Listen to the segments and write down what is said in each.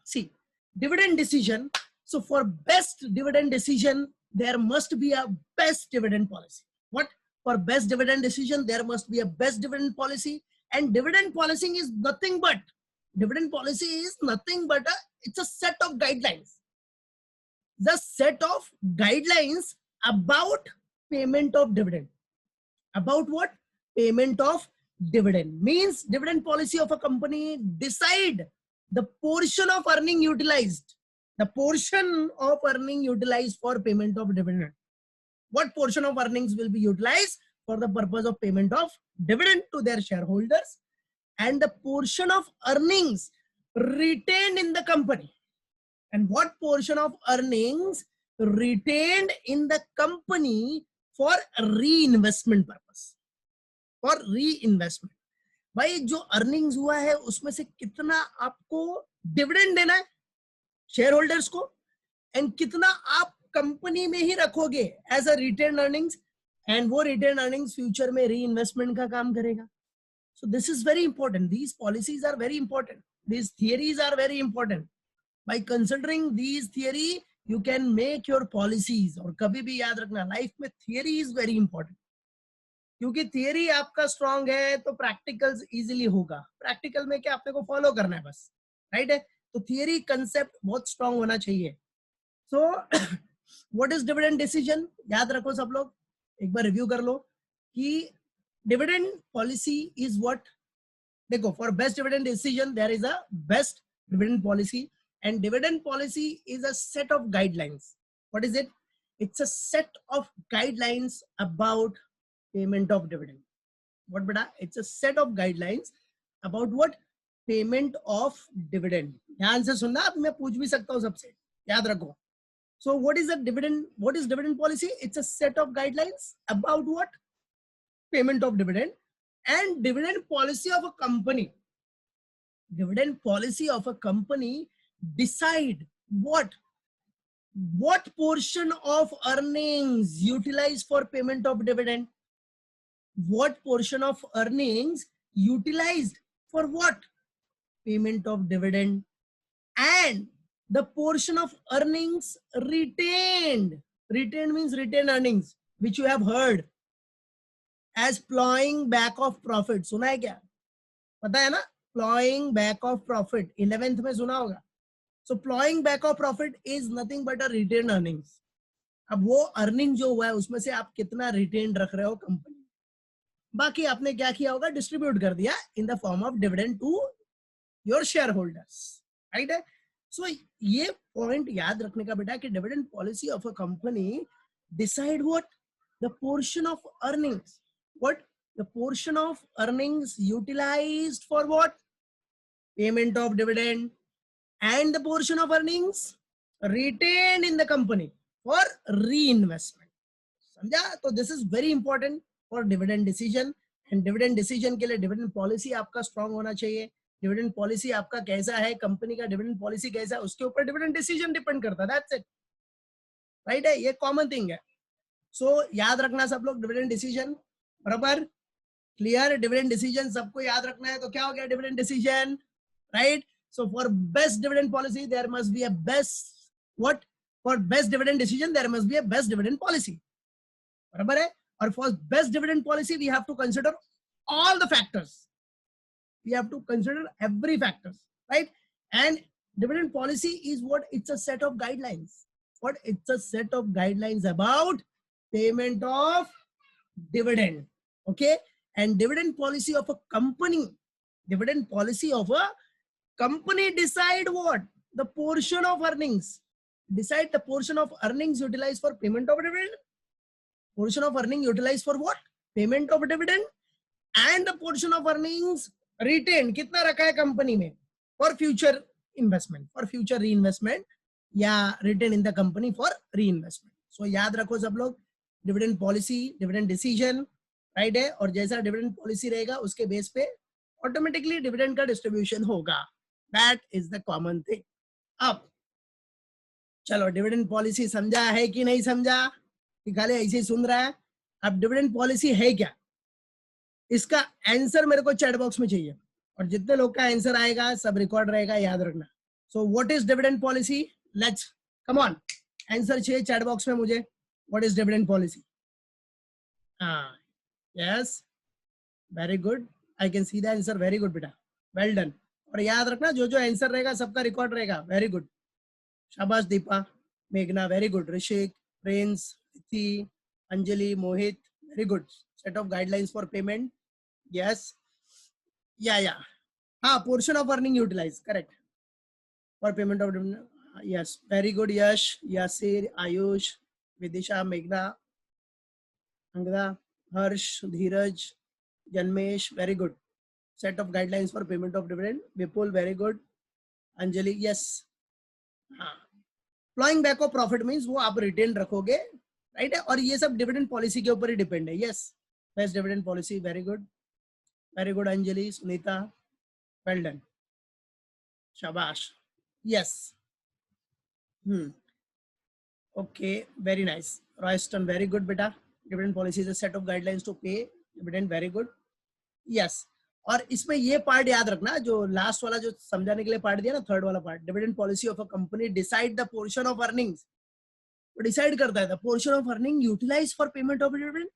See, dividend decision. So for best dividend decision, there must be a best dividend policy. What? For best dividend decision, there must be a best dividend policy. And dividend policy is nothing but, it's a set of guidelines. The set of guidelines about payment of dividend. About what? Payment of dividend. Means dividend policy of a company decide the portion of earning utilized. The portion of earning utilized for payment of dividend. What portion of earnings will be utilized for the purpose of payment of dividend to their shareholders, and the portion of earnings retained in the company. And what portion of earnings retained in the company for reinvestment purpose. For reinvestment. भाई जो earnings हुआ है उसमें से कितना आपको dividend देना है शेयर होल्डर्स को, एंड कितना आप कंपनी में ही रखोगे as a retained earnings, and वो रिटेन अर्निंग्स फ्यूचर में री इन्वेस्टमेंट का काम करेगा. So this is very important. These policies are very important. These theories are very important. By considering these theory you can make your policies. और कभी भी याद रखना, लाइफ में थियरी इज वेरी इंपॉर्टेंट, क्योंकि थियरी आपका स्ट्रांग है तो प्रैक्टिकल्स इजीली होगा. प्रैक्टिकल में क्या आपने को फॉलो करना है बस, राइट है. तो थियरी कंसेप्ट बहुत स्ट्रांग होना चाहिए. सो व्हाट इज डिविडेंड डिसीजन? याद रखो सब लोग, एक बार रिव्यू कर लो कि डिविडेंड पॉलिसी इज व्हाट. देखो, for best dividend decision there is a best dividend policy, and dividend policy is a set of guidelines. What is it? It's a set of guidelines about payment of dividend. What beta? It's a set of guidelines about what? Payment of dividend. ध्यान से सुनना, अब मैं पूछ भी सकता हूँ सबसे, याद रखो. So what is a dividend? What is dividend policy? It's a set of guidelines about what? Payment of dividend. And dividend policy of a company. Dividend policy of a company decide what? What portion of earnings utilized for payment of dividend? What portion of earnings utilized for what? Payment of dividend. And the portion of earnings retained. Retained means retained earnings, which you have heard as plowing back of profit. सुना है क्या? पता है ना? Plowing back of profit 11th में सुना होगा. So plowing back of profit is nothing but a retained earnings. अब वो अर्निंग जो हुआ है उसमें से आप कितना रिटेन रख रहे हो कंपनी, बाकी आपने क्या किया होगा? डिस्ट्रीब्यूट कर दिया in the form of dividend to your shareholders, right है. सो ये पॉइंट याद रखने का बेटा कि dividend policy of a company decide what? The portion of earnings. What? The portion of earnings utilised for what? Payment of dividend. And the portion of earnings retained in the company for reinvestment. समझा? तो this is very important for dividend decision. And dividend decision के लिए dividend policy आपका strong होना चाहिए. Dividend policy आपका कैसा है, कंपनी का डिविडेंड पॉलिसी कैसा है, उसके ऊपर डिविडेंड डिसीजन डिपेंड करता है. दैट्स इट, राइट है. ये कॉमन थिंग है. सो याद रखना सब लोग, डिविडेंड डिसीजन. बराबर? क्लियर? डिविडेंड डिसीजन सबको याद रखना है. तो क्या हो गया? Dividend decision, right. So for best dividend policy there must be a best what? For best dividend decision there must be a best dividend policy. बराबर है. Or for best dividend policy, we have to consider all the factors. We have to consider every factors, right? And dividend policy is what? It's a set of guidelines. What? It's a set of guidelines about payment of dividend. Okay? And dividend policy of a company. Dividend policy of a company decide what? The portion of earnings. Decide the portion of earnings utilized for payment of dividend. Portion of earning utilized for what? Payment of dividend. And the portion of earnings retained, कितना रखा है company में for future investment, for future reinvestment, या retain in the company for reinvestment. So याद रखो सब लोग, dividend policy, dividend decision, right है. और जैसा dividend policy रहेगा उसके बेस पे automatically dividend का distribution होगा. That is the common thing. अब चलो डिविडेंड पॉलिसी समझा है कि नहीं समझा? खाली ऐसे ही सुन रहा है? अब डिविडेंड पॉलिसी है क्या, इसका आंसर मेरे को चैट बॉक्स में चाहिए. और जितने लोग का आंसर आएगा सब रिकॉर्ड रहेगा, याद रखना. So what is dividend policy? Let's come on answer चाहिए चैट बॉक्स में मुझे. What is dividend policy? हाँ, yes, very good. I can see the answer. Very good बेटा, वेल डन. और याद रखना जो जो आंसर रहेगा सबका रिकॉर्ड रहेगा. वेरी गुड, शाबाश दीपा, मेघना, very good. Rishik, Prince, Riti, Anjali, Mohit, very good. Set of guidelines for payment. Yes, yeah हाँ, portion of earning utilise, correct, for payment of. Yes, very good. Yash, Yasir, Ayush, Vidisha, मेघना, Angada, Harsh, Dheeraj, Janmesh, very good. Set of guidelines for payment of dividend. Vipul, very good. Anjali, yes. हाँ, flowing back of profit means वो आप retain रखोगे, right है. और ये सब डिविडेंड पॉलिसी के ऊपर ही डिपेंड है. Yes, best dividend policy. Very good, very good. Anjali, Sunita, well done, शाबाश. Yes, okay, very nice. Royston, very good बेटा. Dividend policy is a set of guidelines to pay dividend. Very good. Yes, और इसमें ये part याद रखना, जो last वाला जो समझाने के लिए पार्ट दिया ना, थर्ड वाला part, dividend policy of a company decide the portion of earnings. वो डिसाइड करता है the portion of earning utilise for payment of dividend.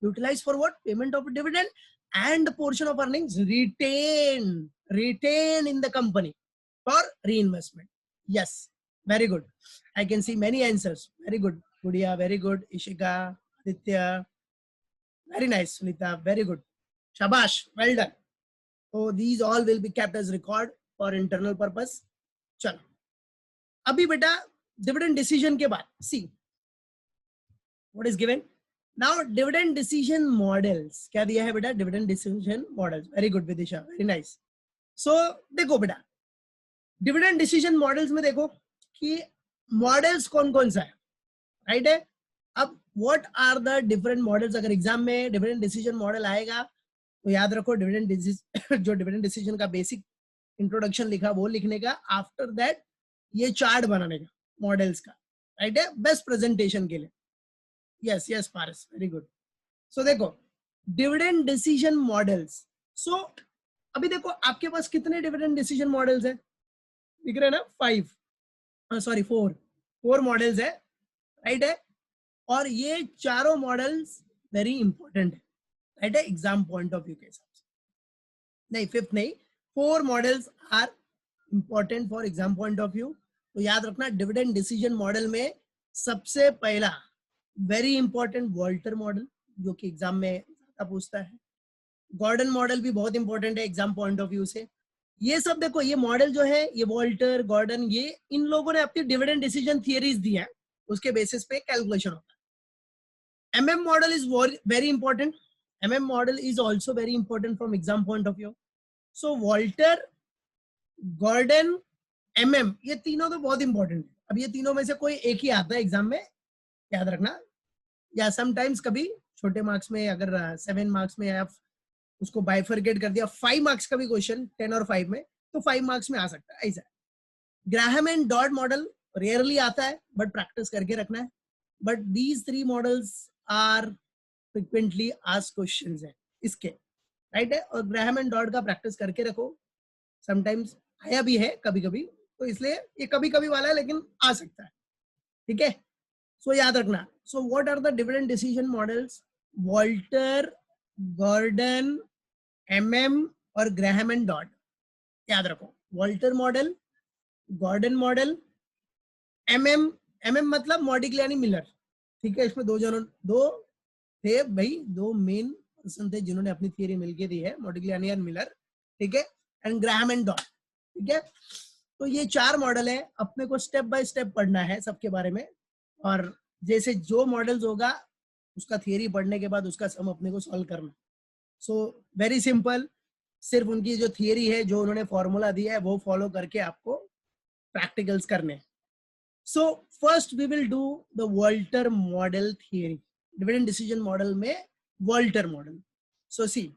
Utilise for what? Payment of dividend. And portion of earnings retained in the company for reinvestment. Yes, very good. I can see many answers. Very good. Gudiya, very good. Ishika, Aditya, very nice. Sunita, very good. Shabash, well done. So these all will be kept as record for internal purpose. चलो, अभी बेटा dividend decision के बाद, see what is given. Now dividend decision models. क्या दिया है बेटा? Dividend decision models. Very good, Vidisha. Very nice. So देखो बेटा, dividend decision models में देखो कि मॉडल्स कौन कौन सा है, राइट है. अब what are the different models? अगर एग्जाम में डिविडेंड डिसीजन मॉडल आएगा तो याद रखो डिविडेंड जो डिविडेंड डिसीजन का बेसिक इंट्रोडक्शन लिखा वो लिखने का, आफ्टर दैट ये चार्ट बनाने का मॉडल्स का, राइट है, बेस्ट प्रेजेंटेशन के लिए. यस यस पारस, वेरी गुड. सो देखो डिविडेंड डिसीजन मॉडल्स. सो अभी देखो आपके पास कितने डिविडेंड डिसीजन मॉडल्स है? दिख रहे हैं ना? 5, सॉरी 4 मॉडल्स है, राइट है. और ये चारों मॉडल्स वेरी इंपॉर्टेंट है, राइट है, एग्जाम पॉइंट ऑफ व्यू के हिसाब से. नहीं, 5th नहीं, 4 models are important for exam point of view. तो याद रखना डिविडेंड डिसीजन मॉडल में सबसे पहला वेरी इंपॉर्टेंट वॉल्टर मॉडल, जो कि एग्जाम में ज्यादा पूछता है. गॉर्डन मॉडल भी बहुत इंपॉर्टेंट है एग्जाम पॉइंट ऑफ व्यू से. ये सब देखो, ये मॉडल जो है, ये वॉल्टर, गॉर्डन, ये इन लोगों ने अपनी डिविडेंड डिसीजन थियरीज दी है, उसके बेसिस पे कैलकुलेशन होता है. MM model is very important. MM model is also very important from exam point of view. So Walter, Gordon, MM, ये तीनों तो बहुत इंपॉर्टेंट है. अब ये तीनों में से कोई एक ही आता है एग्जाम में, याद रखना. या समटाइम्स कभी छोटे मार्क्स में, अगर 7 मार्क्स में आप उसको बाइफरकेट कर दिया, 5 मार्क्स का भी क्वेश्चन 10 और 5 में, तो 5 मार्क्स में आ सकता है. ऐसा Graham and Dodd model rarely आता है, बट प्रैक्टिस करके रखना है. But these 3 models are frequently asked questions है इसके, राइट है. और ग्राहम एंड डॉड का प्रैक्टिस करके रखो. समटाइम्स आया भी है कभी कभी, तो इसलिए ये कभी कभी वाला है, लेकिन आ सकता है, ठीक है. सो याद रखना. So what are the dividend decision models? Walter, Gordon, MM और ग्राहम एंड डॉड. याद रखो, Walter model, Gordon model, MM. MM मतलब मॉडिग्लियानी मिलर, ठीक है. इसमें दो थे भाई, 2 मेन पर्सन थे जिन्होंने अपनी थियरी मिलके दी है, मॉडिग्लियानी और मिलर, ठीक है. एंड ग्राहम एंड डॉड, ठीक है. तो ये 4 मॉडल है, अपने को स्टेप बाय स्टेप पढ़ना है सबके बारे में. और जैसे जो मॉडल्स होगा उसका थियरी पढ़ने के बाद उसका सम अपने को सॉल्व करना. सो वेरी सिंपल, सिर्फ उनकी जो थियरी है, जो उन्होंने फॉर्मूला दिया है, वो फॉलो करके आपको प्रैक्टिकल्स करने. So first we will do the Walter model theory. Dividend decision model में Walter model. So see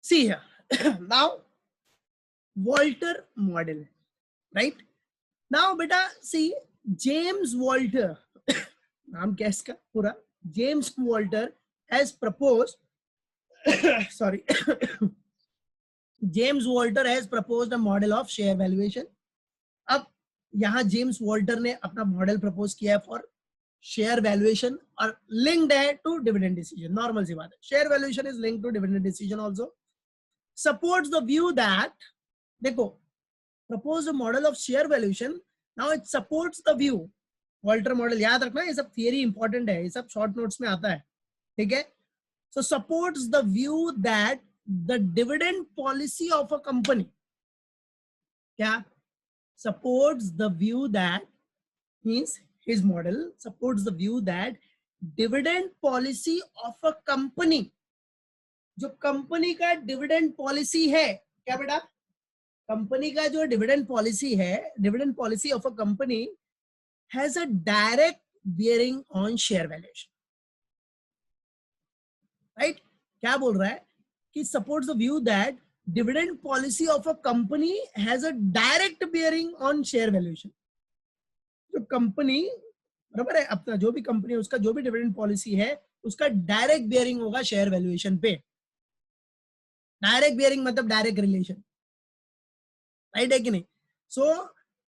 here now Walter model, right? Now beta see James Walter नाम क्या इसका पूरा? James Walter has proposed sorry James Walter has proposed a model of share valuation. अब यहाँ James Walter ने अपना model propose किया है फॉर शेयर वैल्यूएशन और लिंक्ड है टू डिविडेंड डिसीजन। नॉर्मल सी बात है, share valuation is linked to dividend decision also. Supports the view that, देखो propose a model of share valuation, now it supports the view. Walter model याद रखना, ये सब थियरी इंपॉर्टेंट है, ये सब शॉर्ट नोट्स में आता है, ठीक है। So supports the view that the dividend policy of a company, क्या supports the view that, means his model supports the view that dividend policy of a company, जो कंपनी का डिविडेंड पॉलिसी है, क्या बेटा, कंपनी का जो dividend policy है, dividend policy of a company has a direct bearing on share valuation, right. क्या बोल रहा है कि supports the view that dividend policy of a company has a direct bearing on share valuation. जो company, बराबर है, अपना जो भी कंपनी है उसका जो भी डिविडेंड पॉलिसी है उसका डायरेक्ट बियरिंग होगा शेयर वैल्यूएशन पे। डायरेक्ट बियरिंग मतलब डायरेक्ट रिलेशन, राइट है कि नहीं। सो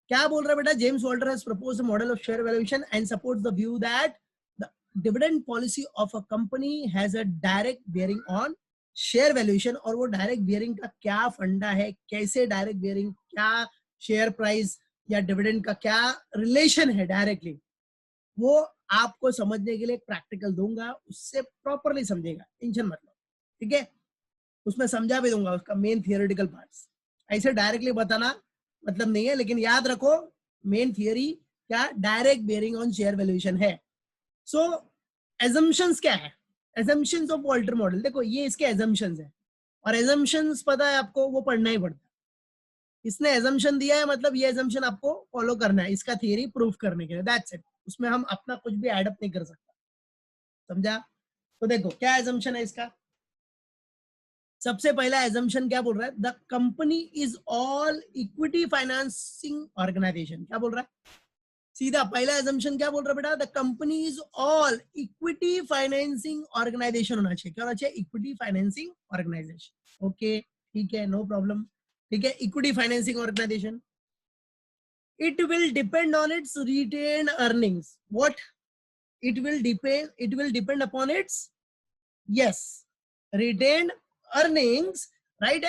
क्या बोल रहा है बेटा, James Walter has proposed a model of share valuation and supports the view that the dividend policy of a company has a direct bearing on share valuation. और वो डायरेक्ट बियरिंग का क्या फंडा है, कैसे डायरेक्ट बियरिंग, क्या share price या dividend का क्या रिलेशन है डायरेक्टली, वो आपको समझने के लिए एक प्रैक्टिकल दूंगा, उससे प्रॉपरली समझेगा, टेंशन मत लो, ठीक है। उसमें समझा भी दूंगा उसका मेन थियोरेटिकल पार्ट्स। ऐसे डायरेक्टली बताना मतलब नहीं है, लेकिन याद रखो मेन थियरी क्या, direct bearing on share valuation है। सो एजम्पशंस क्या है, एजम्पशंस ऑफ वॉल्टर मॉडल, देखो ये इसके एजम्पशंस है, और एजम्पशंस पता है आपको, वो पढ़ना ही पड़ता है। इसने एजम्पशन दिया है मतलब ये एजम्पशन आपको फॉलो करना है इसका थियरी प्रूफ करने के लिए, दैट्स इट। उसमें हम अपना कुछ भी एडअप नहीं कर सकता, समझा। तो देखो क्या एजम्पशन है इसका। सबसे पहला एजम्पशन क्या बोल रहा है, the company is all equity financing organisation. क्या बोल रहा है, सीधा पहला एजम्पशन क्या बोल रहा है बेटा, the company is all equity financing organisation होना चाहिए। क्या होना चाहिए, इक्विटी फाइनेंसिंग ऑर्गेनाइजेशन। ओके ठीक है, नो प्रॉब्लम, ठीक है, equity financing organisation. It will depend on its retained earnings. What? It will depend upon its, yes, retained earnings, right,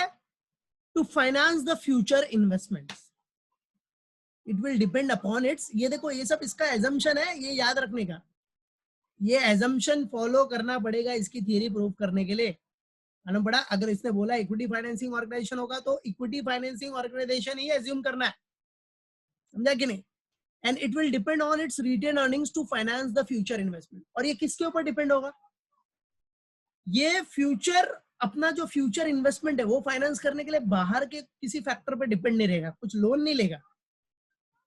to finance the future investments. It will depend upon its, ये देखो ये सब इसका assumption है, ये याद रखने का, ये assumption follow करना पड़ेगा इसकी theory proof करने के लिए, मालूम पड़ा। अगर इसने बोला इक्विटी फाइनेंसिंग ऑर्गेनाइजेशन होगा तो इक्विटी फाइनेंसिंग ऑर्गेनाइजेशन ही assume करना है, समझा कि नहीं। And it will depend on its retained earnings to finance the future investment. और ये किसके ऊपर डिपेंड होगा, ये फ्यूचर, अपना जो फ्यूचर इन्वेस्टमेंट है वो फाइनेंस करने के लिए बाहर के किसी फैक्टर पे डिपेंड नहीं रहेगा, कुछ लोन नहीं लेगा।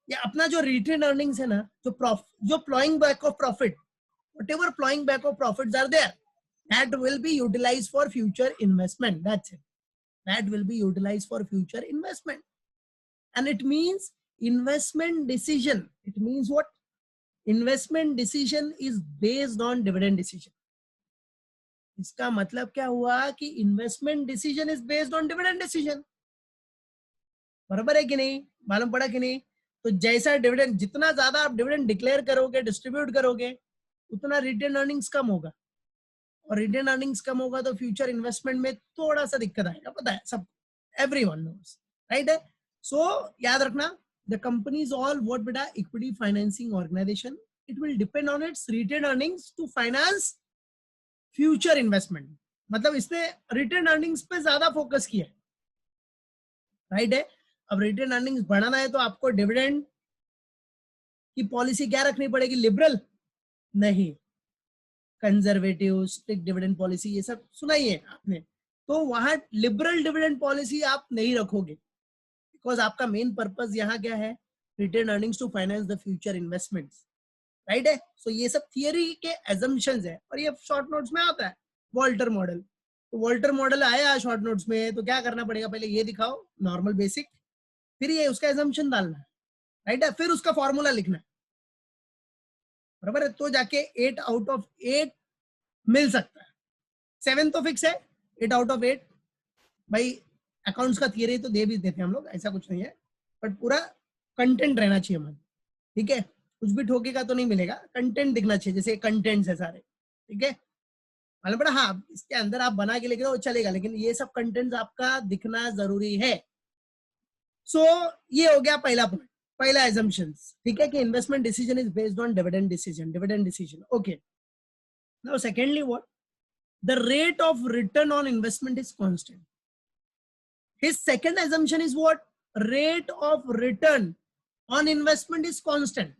ये अपना जो रिटेन अर्निंग्स है ना, जो ploughing back of profit, whatever plowing back of profits are there, that will be utilized for future investment, that's it, that will be utilized for future investment. And it means investment decision, it means what, investment decision is based on dividend decision. इसका मतलब क्या हुआ कि investment decision is based on dividend decision, बराबर है कि नहीं, मालूम पड़ा कि नहीं। तो जैसा डिविडेंड, जितना ज्यादा आप डिविडेंड डिक्लेयर करोगे, डिस्ट्रीब्यूट करोगे, उतना रिटेन अर्निंग्स कम होगा, और रिटेन अर्निंग्स कम होगा तो फ्यूचर इन्वेस्टमेंट में थोड़ा सा दिक्कत आएगा, पता है सब, एवरीवन नोस, राइट है। सो याद रखना, the company is all what बेटा, equity financing organization, it will depend on its retained earnings to finance future investment. मतलब इसने रिटेन अर्निंग्स पे ज्यादा फोकस किया है, राइट है। अब रिटेन अर्निंग्स बढ़ाना है तो आपको डिविडेंड की पॉलिसी क्या रखनी पड़ेगी, लिबरल नहीं, कंजर्वेटिव, स्ट्रिक्ट डिविडेंड पॉलिसी, ये सब सुना ही है आपने। तो वहां लिबरल डिविडेंड पॉलिसी आप नहीं रखोगे, बिकॉज आपका मेन पर्पस यहाँ क्या है, retained earnings to finance the future investments, right है। सो ये सब थियरी के एजम्पशंस है, और ये शॉर्ट नोट्स में आता है वॉल्टर मॉडल। तो वॉल्टर मॉडल आया शॉर्ट नोट्स में, तो क्या करना पड़ेगा, पहले ये दिखाओ नॉर्मल बेसिक, फिर ये उसका एजम्पशन डालना है, राइट है, फिर उसका फॉर्मूला लिखना है, बराबर है, तो जाके 8 आउट ऑफ 8 मिल सकता है। 7 तो फिक्स है, 8 आउट ऑफ 8 भाई, अकाउंट्स का थियरी तो दे भी देते हैं हम लोग, ऐसा कुछ नहीं है, बट पूरा कंटेंट रहना चाहिए हमारे, ठीक है, कुछ भी ठोकेगा तो नहीं मिलेगा, कंटेंट दिखना चाहिए, जैसे कंटेंट्स है सारे, ठीक है, मालूम पड़ा, हाँ इसके अंदर आप बना के लेके वो चलेगा, लेकिन ये सब कंटेंट्स आपका दिखना जरूरी है। सो ये हो गया पहला पॉइंट, पहला assumptions, ठीक है, कि investment decision is based on dividend decision, okay. Now secondly what, the rate of return on investment is constant. His second assumption is what? Rate of return on investment is constant.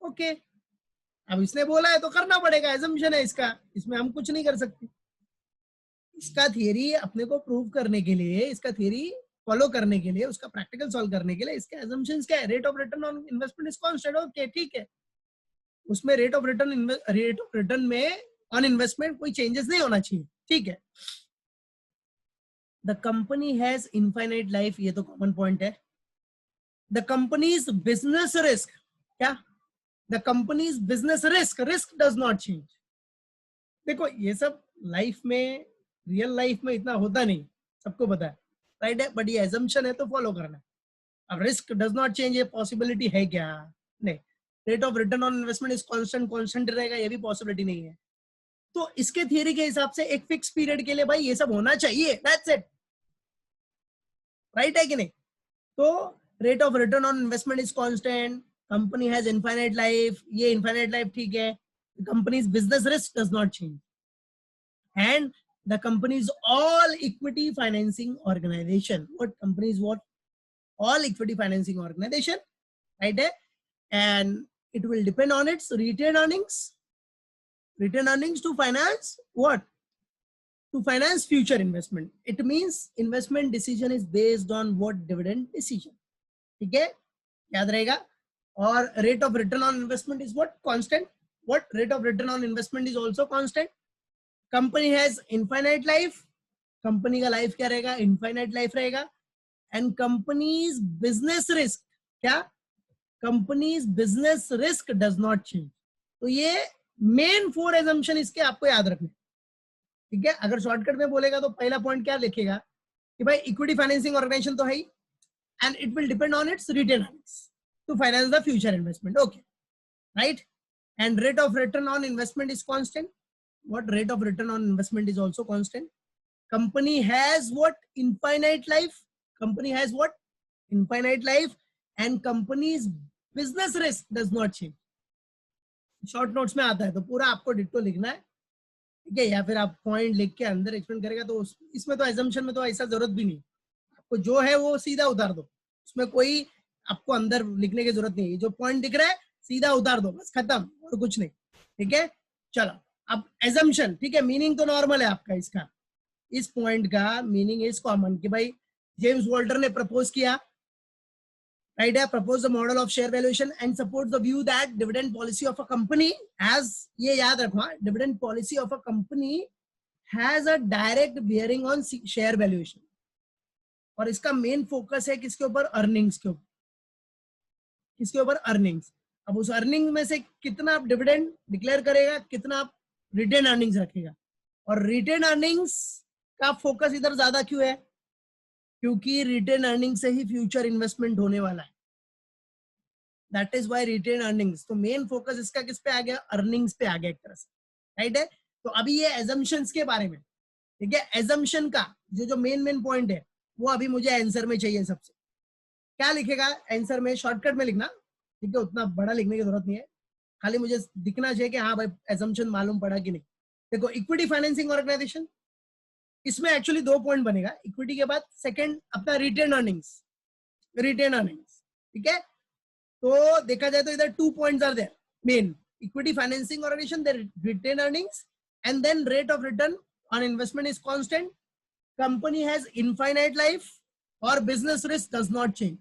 Okay. अब इसने बोला है तो करना पड़ेगा, assumption है इसका, इसमें हम कुछ नहीं कर सकते। इसका थियरी अपने को प्रूव करने के लिए, इसका थियरी फॉलो करने के लिए, उसका प्रैक्टिकल सॉल्व करने के लिए इसके assumptions क्या है? Rate of return on investment is constant, okay ठीक है, उसमें रेट ऑफ रिटर्न में ऑन इन्वेस्टमेंट कोई चेंजेस नहीं होना चाहिए, ठीक है। The company has infinite life, ये तो कॉमन पॉइंट है। द कंपनीज बिजनेस रिस्क, क्या? The companies business risk does not change. देखो ये सब लाइफ में, रियल लाइफ में इतना होता नहीं, सबको पता है, राइट है, बट ये एजम्पशन है तो फॉलो करना है। अब रिस्क डज नॉट चेंज, ये पॉसिबिलिटी है क्या? नहीं। Rate of return on investment is constant रहेगा, ये भी पॉसिबिलिटी नहीं है। तो इसके थियरी के हिसाब से एक फिक्स पीरियड के लिए भाई ये सब होना चाहिए, दैट्स इट, राइट है कि नहीं? तो rate of return on investment is constant, company has infinite life, ये इनफाइनाइट लाइफ ठीक है, companies business risk does not change, and the company is all equity financing organization. What company is what? All equity financing organization, right? And it will depend on its retained earnings to finance what? To finance future investment. It means investment decision is based on what? Dividend decision. ठीक है, याद रहेगा। और rate of return on investment is what? Constant. What? Rate of return on investment is also constant. Company has infinite life, company का life क्या रहेगा? Infinite life रहेगा। And companies business risk, क्या? Companies business risk does not change. तो ये main 4 assumption इसके आपको याद रखने, ठीक है। अगर शॉर्टकट में बोलेगा तो पहला पॉइंट क्या लिखेगा कि भाई इक्विटी फाइनेंसिंग ऑर्गेनाइजेशन तो है ही, and it will depend on its retained earnings to finance the future investment, okay, right. And rate of return on investment is constant. What? Rate of return on investment is also constant. Company has what? Infinite life. Company has what? Infinite life. And company's business risk does not change. Short notes में आता है तो पूरा आपको ditto लिखना है, ठीक है, या फिर आप पॉइंट लिख के अंदर एक्सप्लेन करेगा तो इसमें तो एजम्पशन में तो ऐसा जरूरत भी नहीं, आपको जो है वो सीधा उतार दो, उसमें कोई आपको अंदर लिखने की जरूरत नहीं है, जो पॉइंट दिख रहा है सीधा उतार दो, बस खत्म, और कुछ नहीं, ठीक है। चलो अब एजम्पशन, ठीक है, मीनिंग तो नॉर्मल है आपका, इसका इस पॉइंट का मीनिंग इज कॉमन कि भाई जेम्स वॉल्टर ने प्रपोज किया, राइट है, propose the model of share valuation and support the view that dividend policy of a company has, ये याद रखना, dividend policy of a company has a direct bearing on share valuation, और इसका main focus है किसके ऊपर? Earnings के ऊपर, किसके ऊपर? अर्निंग्स। अब उस अर्निंग में से कितना आप डिविडेंड डिक्लेयर करेगा, कितना आप रिटेन अर्निंग्स रखेगा, और रिटेन अर्निंग्स का फोकस इधर ज्यादा क्यों है? क्योंकि रिटेन अर्निंग से ही फ्यूचर इन्वेस्टमेंट होने वाला है, that is why retained earnings. तो मेन फोकस इसका किस पे आ गया? अर्निंग्स पे आ गया एक तरह से, राइट है। तो अभी ये एजम्पशंस के बारे में, ठीक है, एजम्पशन का जो मेन पॉइंट है वो अभी मुझे आंसर में चाहिए। सबसे क्या लिखेगा आंसर में? शॉर्टकट में लिखना, ठीक है, उतना बड़ा लिखने की जरूरत नहीं है, खाली मुझे दिखना चाहिए कि हाँ भाई एजम्पशन मालूम पड़ा कि नहीं। देखो इक्विटी फाइनेंसिंग ऑर्गेनाइजेशन, इसमें एक्चुअली 2 पॉइंट बनेगा, इक्विटी के बाद सेकंड अपना रिटेन अर्निंग्स, ठीक है। तो देखा जाए तो इधर 2 points are there, main equity financing organization, there retained earnings, and then rate of return on investment is constant, company has infinite life, और business risk does not change,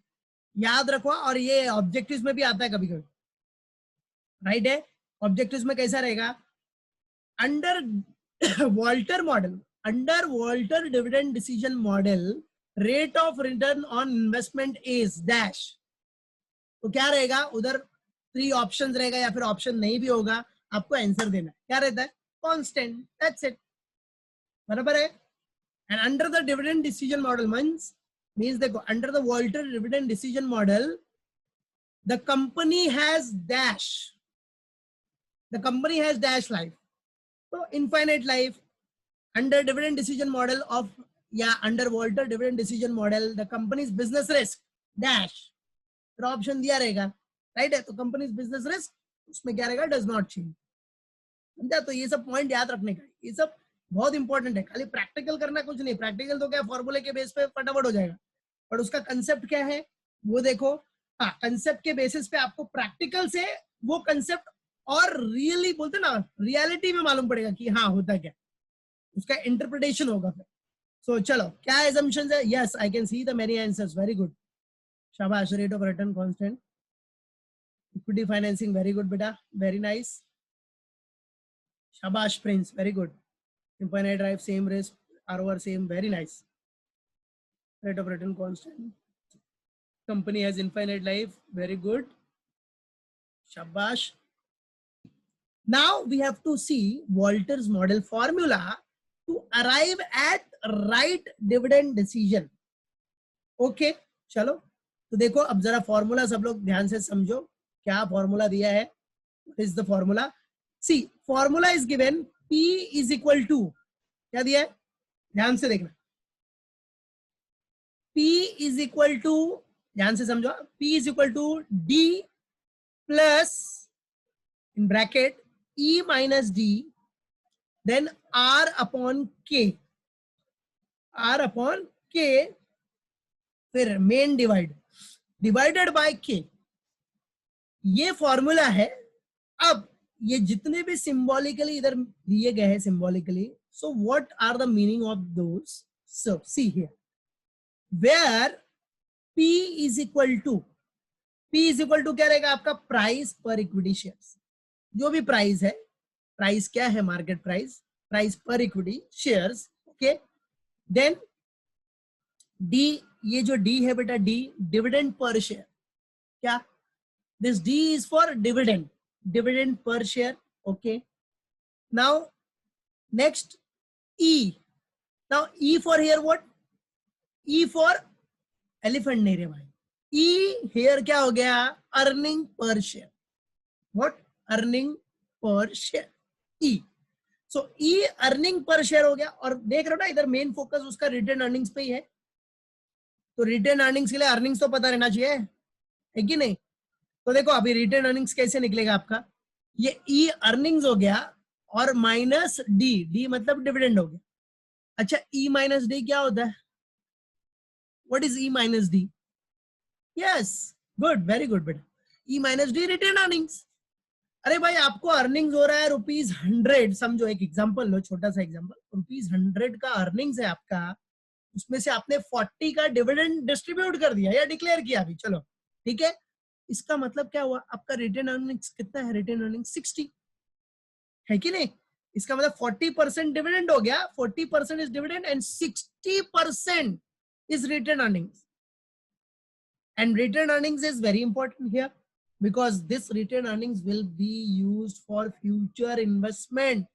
याद रखो। और ये ऑब्जेक्टिव्स में भी आता है कभी कभी, राइट है। ऑब्जेक्टिव्स में कैसा रहेगा? Under Walter model, under Walter dividend decision model, rate of return on investment is dash. तो क्या रहेगा उधर? 3 ऑप्शंस रहेगा, या फिर ऑप्शन नहीं भी होगा, आपको आंसर देना है, क्या रहता है? कांस्टेंट, दैट्स इट, बराबर है। And under the dividend decision model means देखो, under the Walter dividend decision model, the company has dash. The company has dash life. So infinite life. Under dividend decision model of, under Walter dividend decision model, the company's business risk dash. फिर option दिया रहेगा, right है? तो companies business risk उसमें क्या रहेगा? Does not change. समझा? तो ये सब पॉइंट याद रखने का, ये सब बहुत इंपॉर्टेंट है. खाली प्रैक्टिकल करना कुछ नहीं, प्रैक्टिकल तो क्या फॉर्मूले के बेस पे फटाफट हो जाएगा, पर उसका कंसेप्ट क्या है वो देखो. हाँ, कंसेप्ट के बेसिस पे आपको प्रैक्टिकल से वो कंसेप्ट और रियली बोलते ना, रियलिटी में मालूम पड़ेगा कि हाँ होता क्या, उसका इंटरप्रिटेशन होगा फिर. सो चलो, क्या assumptions है? Yes, I can see the many answers. Very good, शाबाश. Rate of return constant, equity financing, very good बेटा, वेरी नाइस. शाबाश Prince, very good. Infinite drive, same risk, ROR same, very nice. Rate of return constant. Company has infinite life, very good. Shabash. Now we have to see Walter's model formula to arrive at right dividend decision. Okay, चलो. तो देखो अब जरा formula सब लोग ध्यान से समझो. क्या फॉर्मूला दिया है? What is the formula? See, formula is given. P is equal to, क्या दिया है? ध्यान से देखना. P is equal to, ध्यान से समझो, P is equal to D plus in bracket E minus D, then R upon K. R upon K, फिर मेन डिवाइडेड बाय K. ये फॉर्मूला है. अब ये जितने भी सिंबॉलिकली इधर दिए गए हैं symbolically, so what are the meaning of those? So see here, where P is equal to क्या रहेगा आपका? Price per equity shares. जो भी प्राइस है, प्राइस क्या है? Market price, price per equity shares. Okay, then D, ये जो डी है बेटा, डी डिविडेंड पर शेयर. क्या? This D is for dividend per share. Okay, now next E. Now E for here what? E for elephant नहीं रे भाई. E here क्या हो गया? earning per share. What? earning per share. E. So E earning per share हो गया. और देख रहे हो ना इधर मेन फोकस उसका रिटेन अर्निंग्स पे ही है. तो रिटेन अर्निंग्स के लिए अर्निंग्स तो पता रहना चाहिए, है कि नहीं? तो देखो अभी रिटेन अर्निंग्स कैसे निकलेगा आपका? ये ई अर्निंग्स हो गया और माइनस डी मतलब डिविडेंड हो गया. अच्छा, ई माइनस डी क्या होता है? What is E minus D? Yes, good, very good बेटा. E minus D retain earnings. अरे भाई आपको अर्निंग्स हो रहा है ₹100. समझो, एक एग्जांपल लो, छोटा सा एग्जांपल. ₹100 का अर्निंग्स है आपका, उसमें से आपने 40 का डिविडेंड डिस्ट्रीब्यूट कर दिया या डिक्लेयर किया अभी, चलो ठीक है. इसका मतलब क्या हुआ? आपका रिटेन अर्निंग्स कितना है? रिटेन अर्निंग्स 60 है कि नहीं? इसका मतलब 40% डिविडेंड हो गया. 40% is dividend and 60% is retained earnings. And retained earnings is very important here because this retained earnings will be used for future investment.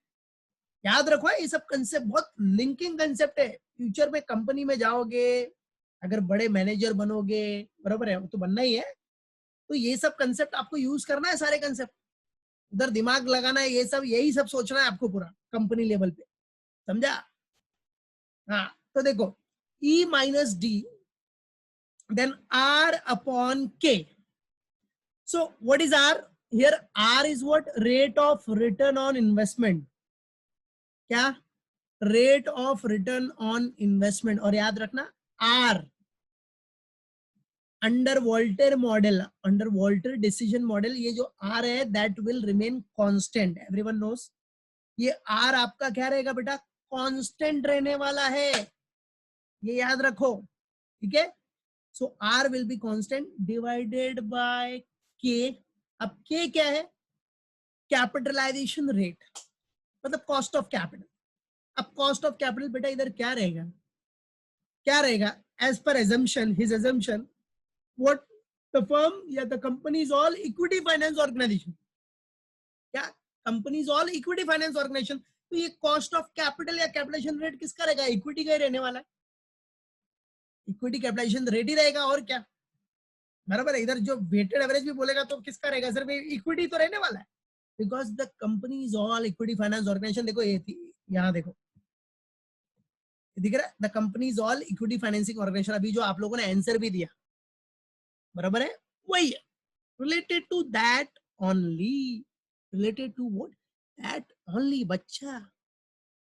याद रखो, ये सब कंसेप्ट बहुत लिंकिंग कंसेप्ट है. फ्यूचर में कंपनी में जाओगे, अगर बड़े मैनेजर बनोगे, बराबर है, तो बनना ही है, तो ये सब कंसेप्ट आपको यूज करना है. सारे कंसेप्ट उधर दिमाग लगाना है, ये सब यही सब सोचना है आपको पूरा कंपनी लेवल पे. समझा? हाँ, तो देखो E minus D then R upon K. So what is R? Here R is what? Rate of return on investment. क्या? Rate of return on investment. और याद रखना R under Walter model, under Walter decision model, ये जो R है that will remain constant. Everyone knows ये R आपका क्या रहेगा बेटा? कांस्टेंट रहने वाला है, ये याद रखो, ठीक है. So R will be constant divided by K. अब K क्या है? कैपिटलाइजेशन रेट, मतलब कॉस्ट ऑफ कैपिटल. अब कॉस्ट ऑफ कैपिटल बेटा इधर क्या रहेगा? क्या रहेगा? As per assumption, his assumption, what the firm या the company is all equity finance organization. क्या? company is all equity finance organization. तो ये कॉस्ट ऑफ कैपिटल या कैपिटलाइजेशन रेट किसका रहेगा? इक्विटी का ही रहने वाला है, इक्विटी कैपिटलाइजेशन रेट ही रहेगा और क्या, बराबर है। इधर जो वेटेड एवरेज भी बोलेगा तो किसका रहेगा? सिर्फ इक्विटी तो रहने वाला है, because the company is all equity finance organisation. देखो ये थी, यहाँ देखो दिख रहा है, the company is all equity financing organisation. अभी जो आप लोगों ने आंसर भी दिया, बराबर है, वही है, related to that only, related to what, that only. बच्चा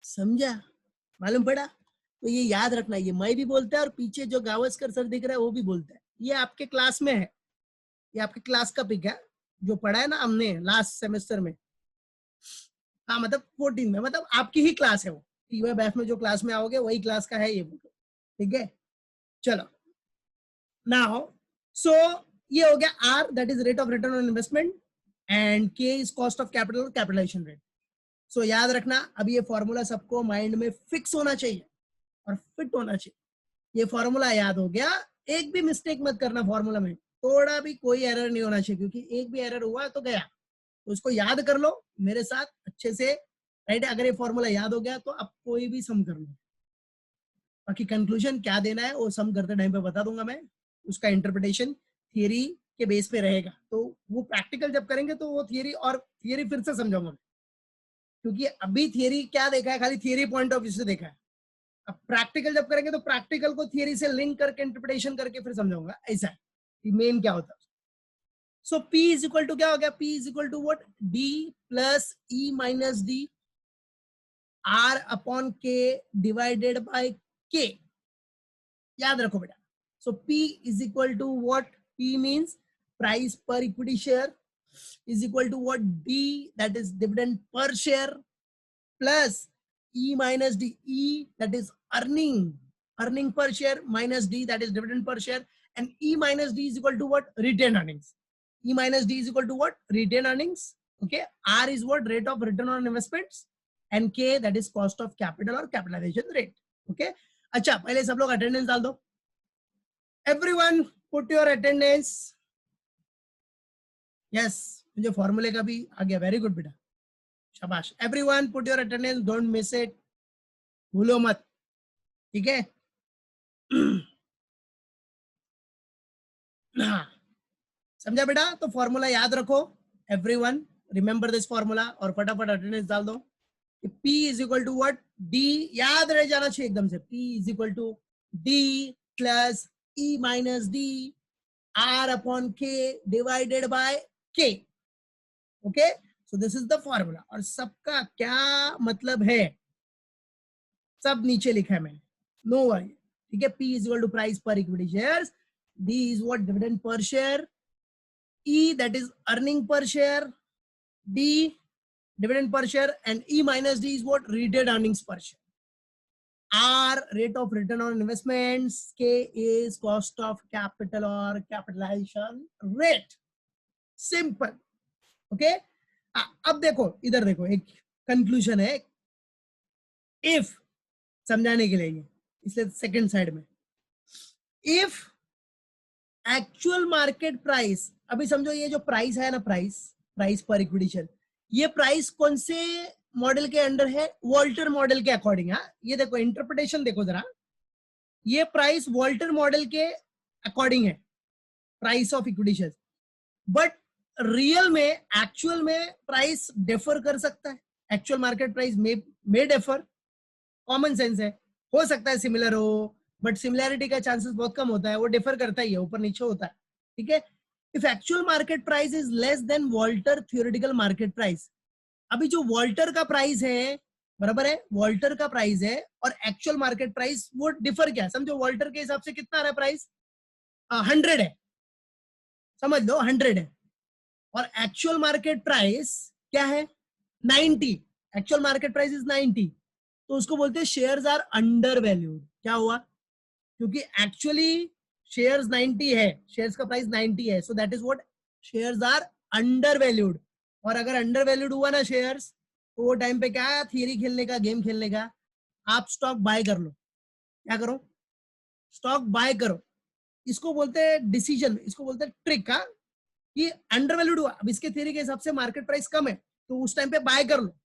समझा, मालूम पड़ा? तो ये याद रखना, ये मैं भी बोलता है और पीछे जो गावस्कर सर दिख रहा है वो भी बोलता है। ये आपके क्लास में है, ये आपके क्लास का पिक है जो पढ़ा है ना हमने लास्ट सेमेस्टर में। हाँ मतलब 14 में, मतलब आपकी ही क्लास है वो, TYBF में जो क्लास में आओगे वही क्लास का है ये बुक, ठीक है। चलो नाउ, सो ये हो गया R, that is rate of return on investment, and K is cost of capital, capitalization rate. So याद रखना, अब ये फॉर्मूला सबको माइंड में फिक्स होना चाहिए और फिट होना चाहिए। ये फॉर्मूला याद हो गया, एक भी मिस्टेक मत करना फॉर्मूला में, थोड़ा भी कोई एरर नहीं होना चाहिए, क्योंकि एक भी एरर हुआ तो गया। तो उसको याद कर लो मेरे साथ अच्छे से, राइट। अगर ये फॉर्मूला याद हो गया तो आप कोई भी सम कर लो। बाकी कंक्लूजन क्या देना है वो सम करते टाइम पे बता दूंगा मैं, उसका इंटरप्रिटेशन थियरी के बेस पे रहेगा। तो वो प्रैक्टिकल जब करेंगे तो वो थियरी, और थियरी फिर से समझाऊंगा मैं, क्योंकि अभी थियरी क्या देखा है, खाली थियरी पॉइंट ऑफ व्यू से देखा है। अब प्रैक्टिकल जब करेंगे तो प्रैक्टिकल को थियरी से लिंक करके इंटरप्रिटेशन करके फिर समझाऊंगा, ऐसा है कि मेन क्या होता है। So P is equal to क्या हो गया? P is equal to what? D plus E minus D R upon K divided by K। याद रखो बेटा। So P is equal to what? P means price per equity share is equal to what? D, that is dividend per share, plus E minus D, E that is earning per share, minus D that is dividend per share, and E minus D is equal to what? Retained earnings. E minus D is equal to what? Retained earnings. Okay. R is what? Rate of return on investments, and K that is cost of capital or capitalization rate. Okay. अच्छा, पहले सब लोग attendance डाल दो। Everyone put your attendance. Yes, मुझे फॉर्मूले का भी आ गया, वेरी गुड बेटा, शाबाश। Everyone put your attendance, don't miss it, भूलो मत, ठीक है। हाँ, समझा बेटा? तो फॉर्मूला याद रखो, एवरीवन रिमेंबर दिस फॉर्मूला, और फटाफट अटेंडेंस डाल दो। P is equal to what? D, याद रह जाना चाहिए एकदम से। P is equal to D plus E minus D R upon K divided by K। Okay, so this is the formula. और सबका क्या मतलब है सब नीचे लिखा है मैंने, नो वरी, ठीक है। P is equal to price per equity shares, D is what? Dividend per share, E that is earning per share, D dividend per share, and E minus D is what? Retained earnings per share. R rate of return on investments, K is cost of capital or capitalization rate. Simple. Okay. अब देखो इधर देखो, एक conclusion है if, समझाने के लिए ये, इसलिए सेकंड साइड में, इफ एक्चुअल मार्केट प्राइस, अभी समझो ये जो प्राइस है ना, प्राइस पर इक्विटी शेयर, ये प्राइस कौन से मॉडल के अंडर है? वॉल्टर मॉडल के अकॉर्डिंग। हाँ, ये देखो इंटरप्रिटेशन देखो जरा, ये प्राइस वॉल्टर मॉडल के अकॉर्डिंग है, price of equity share. But real में, एक्चुअल में प्राइस डिफर कर सकता है, एक्चुअल मार्केट प्राइस में डिफर, कॉमन सेंस है, हो सकता है सिमिलर हो, बट सिमिलैरिटी का चांसेस बहुत कम होता है, वो डिफर करता ही है, ऊपर नीचे होता है, ठीक है। If actual market price is less than Walter theoretical market price, अभी जो वॉल्टर का प्राइस है, बराबर है, वॉल्टर का प्राइस है और एक्चुअल मार्केट प्राइस वो डिफर क्या है, समझो वॉल्टर के हिसाब से कितना आ रहा है प्राइस? 100 है, समझ लो 100 है, और एक्चुअल मार्केट प्राइस क्या है? 90, एक्चुअल मार्केट प्राइस इज 90, तो उसको बोलते हैं शेयर्स आर अंडर वैल्यूड। क्या हुआ? क्योंकि एक्चुअली शेयर्स 90 है, शेयर्स का प्राइस 90 है, so that is what? Shares are undervalued. और अगर अंडर वैल्यूड हुआ ना शेयर्स, तो वो टाइम पे क्या, थियरी खेलने का, गेम खेलने का, आप स्टॉक बाय कर लो। क्या करो? स्टॉक बाय करो। इसको बोलते हैं डिसीजन, इसको बोलते हैं ट्रिक। हाँ, ये अंडर वैल्यूड हुआ, अब इसके थियरी के हिसाब से मार्केट प्राइस कम है, तो उस टाइम पे बाय कर लो,